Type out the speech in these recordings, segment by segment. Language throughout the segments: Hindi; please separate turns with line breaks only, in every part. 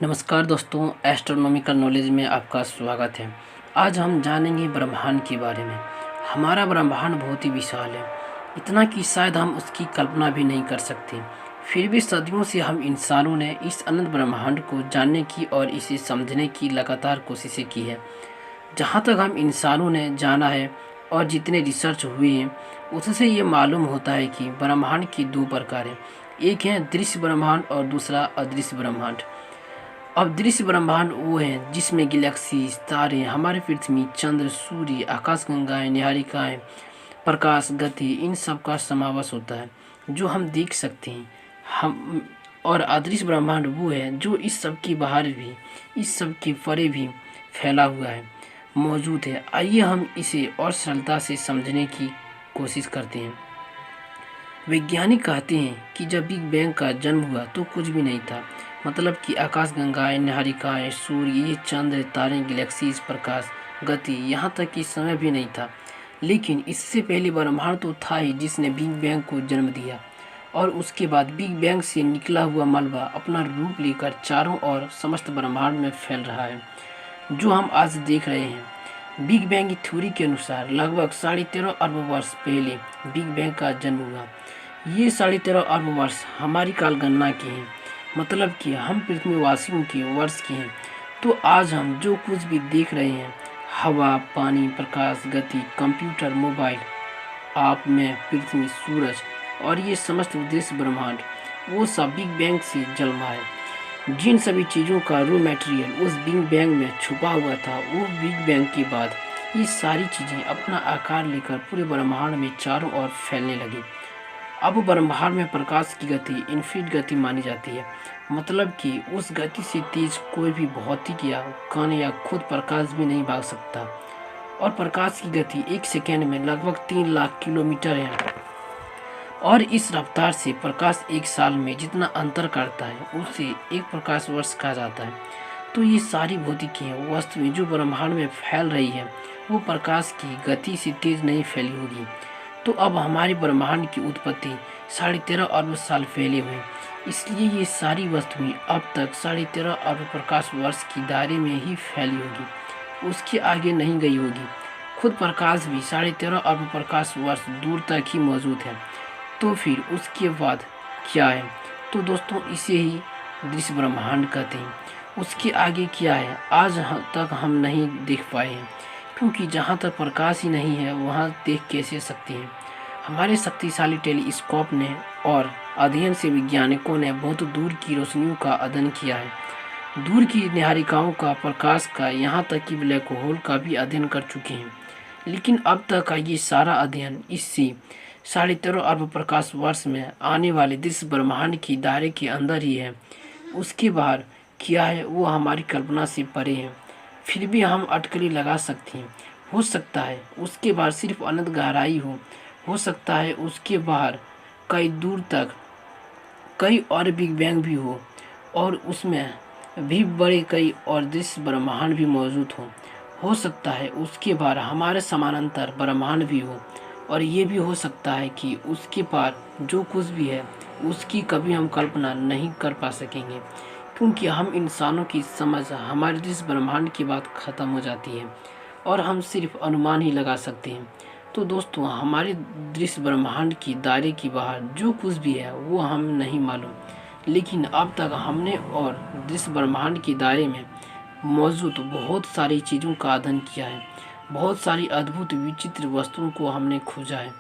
नमस्कार दोस्तों, एस्ट्रोनॉमिकल नॉलेज में आपका स्वागत है। आज हम जानेंगे ब्रह्मांड के बारे में। हमारा ब्रह्मांड बहुत ही विशाल है, इतना कि शायद हम उसकी कल्पना भी नहीं कर सकते। फिर भी सदियों से हम इंसानों ने इस अनंत ब्रह्मांड को जानने की और इसे समझने की लगातार कोशिशें की है। जहाँ तक हम इंसानों ने जाना है और जितने रिसर्च हुए हैं, उससे ये मालूम होता है कि ब्रह्मांड की दो प्रकार हैं। एक है दृश्य ब्रह्मांड और दूसरा अदृश्य ब्रह्मांड। अब दृश्य ब्रह्मांड वो है जिसमें गैलेक्सी, तारे, हमारी पृथ्वी, चंद्र, सूर्य, आकाशगंगाएं, निहारिकाएं, प्रकाश, गति, इन सब का समावेश होता है जो हम देख सकते हैं। हम और अदृश्य ब्रह्मांड वो है जो इस सब के बाहर भी, इस सब के परे भी फैला हुआ है, मौजूद है। आइए हम इसे और सरलता से समझने की कोशिश करते हैं। वैज्ञानिक कहते हैं कि जब बिग बैंग का जन्म हुआ तो कुछ भी नहीं था। मतलब कि आकाशगंगाएं, निहारिकाएं, सूर्य, ये चंद्र, तारे, गैलेक्सीज, प्रकाश, गति, यहाँ तक कि समय भी नहीं था। लेकिन इससे पहले ब्रह्मांड तो था ही जिसने बिग बैंग को जन्म दिया। और उसके बाद बिग बैंग से निकला हुआ मलबा अपना रूप लेकर चारों ओर समस्त ब्रह्मांड में फैल रहा है, जो हम आज देख रहे हैं। बिग बैंग की थ्योरी के अनुसार लगभग 13.5 अरब वर्ष पहले बिग बैंग का जन्म हुआ। ये 13.5 अरब वर्ष हमारी कालगणना के हैं, मतलब कि हम पृथ्वीवासियों के वर्ष के हैं। तो आज हम जो कुछ भी देख रहे हैं, हवा, पानी, प्रकाश, गति, कंप्यूटर, मोबाइल, आप, मैं, पृथ्वी, सूरज और ये समस्त दृश्य ब्रह्मांड, वो सब बिग बैंग से जन्मा है। जिन सभी चीज़ों का रो मटेरियल उस बिग बैंग में छुपा हुआ था, वो बिग बैंग के बाद ये सारी चीज़ें अपना आकार लेकर पूरे ब्रह्मांड में चारों ओर फैलने लगी। अब ब्रह्मांड में प्रकाश की गति इन्फिनिट गति मानी जाती है। मतलब कि उस गति से तेज कोई भी भौतिक या कण या खुद प्रकाश भी नहीं भाग सकता। और प्रकाश की गति 1 सेकेंड में लगभग 3 लाख किलोमीटर है। और इस रफ्तार से प्रकाश 1 साल में जितना अंतर करता है उसे 1 प्रकाश वर्ष कहा जाता है। तो ये सारी भौतिकी वस्तुएं जो ब्रह्मांड में फैल रही है, वो प्रकाश की गति से तेज नहीं फैली होगी। तो अब हमारे ब्रह्मांड की उत्पत्ति 13.5 अरब साल पहले हुई, इसलिए ये सारी वस्तुएं अब तक 13.5 अरब प्रकाश वर्ष की दायरे में ही फैली होगी, उसके आगे नहीं गई होगी। खुद प्रकाश भी 13.5 अरब प्रकाश वर्ष दूर तक ही मौजूद है। तो फिर उसके बाद क्या है? तो दोस्तों, इसे ही दृश्य ब्रह्मांड कहते हैं। उसके आगे क्या है आज तक हम नहीं देख पाए हैं, क्योंकि जहाँ तक प्रकाश ही नहीं है वहाँ देख कैसे सकते हैं। हमारे शक्तिशाली टेलीस्कोप ने और अध्ययन से वैज्ञानिकों ने बहुत दूर की रोशनियों का अध्ययन किया है। दूर की निहारिकाओं का, प्रकाश का, यहाँ तक कि ब्लैक होल का भी अध्ययन कर चुके हैं। लेकिन अब तक का ये सारा अध्ययन इससे 13.5 अरब प्रकाश वर्ष में आने वाले दृश्य ब्रह्मांड की दायरे के अंदर ही है। उसके बाहर क्या है वो हमारी कल्पना से परे है। फिर भी हम अटकलें लगा सकते हैं। हो सकता है उसके बाहर सिर्फ अनंत गहराई हो सकता है उसके बाहर कई दूर तक कई और बिग बैंग भी और उसमें भी बड़े कई और दृश्य ब्रह्मांड भी मौजूद हो सकता है उसके बाहर हमारे समानांतर ब्रह्मांड भी और ये भी हो सकता है कि उसके पार जो कुछ भी है उसकी कभी हम कल्पना नहीं कर पा सकेंगे, क्योंकि हम इंसानों की समझ हमारे दृश्य ब्रह्मांड की बात ख़त्म हो जाती है और हम सिर्फ अनुमान ही लगा सकते हैं। तो दोस्तों, हमारे दृश्य ब्रह्मांड की दायरे के बाहर जो कुछ भी है वो हम नहीं मालूम, लेकिन अब तक हमने और दृश्य ब्रह्मांड के दायरे में मौजूद बहुत सारी चीज़ों का अध्ययन किया है। बहुत सारी अद्भुत विचित्र वस्तुओं को हमने खोजा है।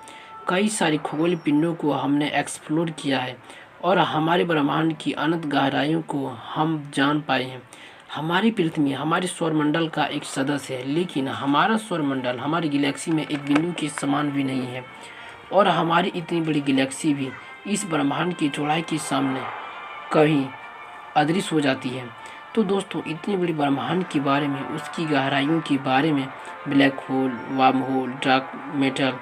कई सारी खगोलीय पिंडों को हमने एक्सप्लोर किया है और हमारे ब्रह्मांड की अनंत गहराइयों को हम जान पाए हैं। हमारी पृथ्वी हमारे सौरमंडल का एक सदस्य है, लेकिन हमारा सौरमंडल हमारी गैलेक्सी में एक बिंदु के समान भी नहीं है। और हमारी इतनी बड़ी गैलेक्सी भी इस ब्रह्मांड की चौड़ाई के सामने कहीं अदृश्य हो जाती है। तो दोस्तों, इतनी बड़ी ब्रह्मांड के बारे में, उसकी गहराइयों के बारे में, black hole, warm hole, dark matter,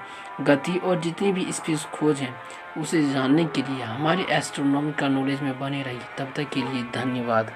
गति और जितनी भी स्पेस खोज हैं, उसे जानने के लिए हमारे एस्ट्रोनॉमिकल नॉलेज में बने रहिए। तब तक के लिए धन्यवाद।